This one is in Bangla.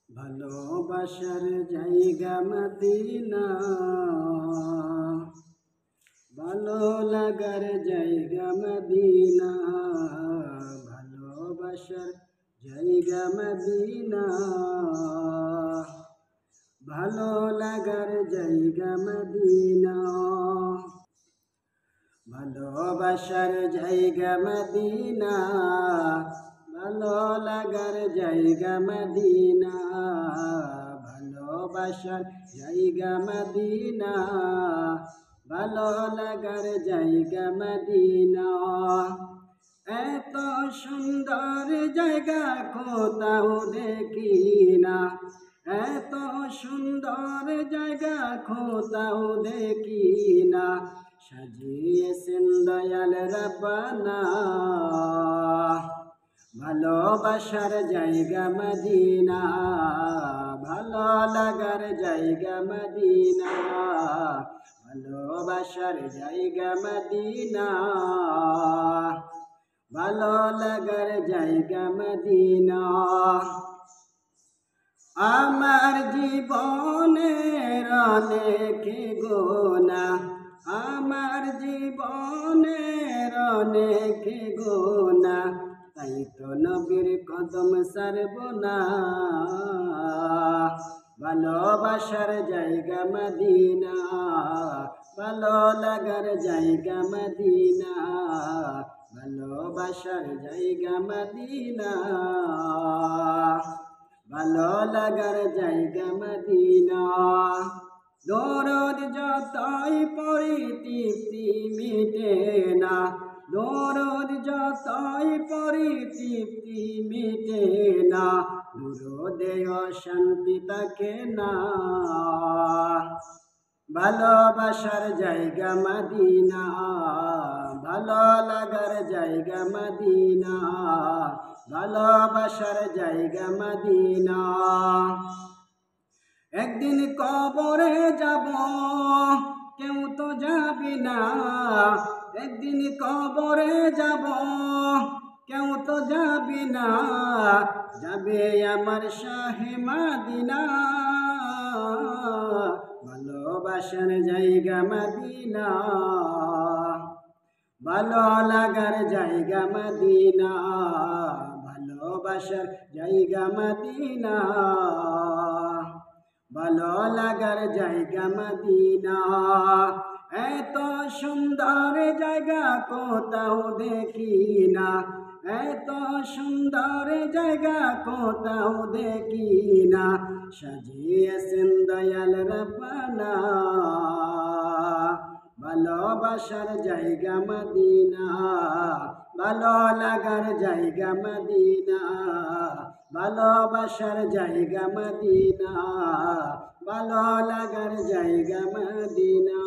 ভালোবাসার জায়গা মদিনা, ভালো লাগার জায়গা মদিনা, ভালোবাসার জায়গা মদিনা, ভালো লাগার জায়গা মদিনা, ভালোবাসার জায়গা মদিনা, ভালো লাগার জায়গা মদিনা, ভালোবাসার জায়গা মদিনা, ভালো লাগার জায়গা মদিনা। এত সুন্দর জায়গা কোথাও দেখি না, এত সুন্দর জায়গা কোথাও দেখি না, সাজিয়েছেন দয়াল রাব্বানা। ভালোবাসার জায়গা মদিনা, ভালো লাগার জায়গা মদিনা, ভালোবাসার জায়গা মদিনা, ভালো লাগার জায়গা মদিনা। আমার জীবনের অনেক গুনাহ, আমার জীবনের অনেক গুনাহ, তাই তো নবীর কদম ছাড়ব না। ভালোবাসার জায়গা মদিনা, ভালো লাগার জায়গা মদিনা, ভালোবাসার জায়গা মদিনা, ভালো লাগার জায়গা মদিনা। দরদ যতই পড়ি তৃপ্তি মিটে না, দরদ যতই পড়ি তৃপ্তি মিটে না, দরদে অশান্তি থাকে না। ভালোবাসার জায়গা মদিনা, ভালো লাগার জায়গা মদিনা, ভালোবাসার জায়গা মদিনা। একদিন কবরে যাব, কেউ তো যাবি না, একদিন কবরে যাব, কেউ তো যাবি না, যাবে আমার শাহে মদিনা। ভালোবাসার জায়গা মদিনা, ভালো লাগার জায়গা মদিনা, ভালোবাসার জায়গা মদিনা, ভালো লাগার জায়গা মদিনা। এত সুন্দর জায়গা কোথাও দেখি না, এত সুন্দর জায়গা কোথাও দেখি না, সাজিয়েছেন দয়াল রাব্বানা। ভালোবাসার জায়গা মদিনা, ভালো লাগার জায়গা মদিনা, ভালোবাসার জায়গা মদিনা, ভালো লাগার জায়গা মদিনা।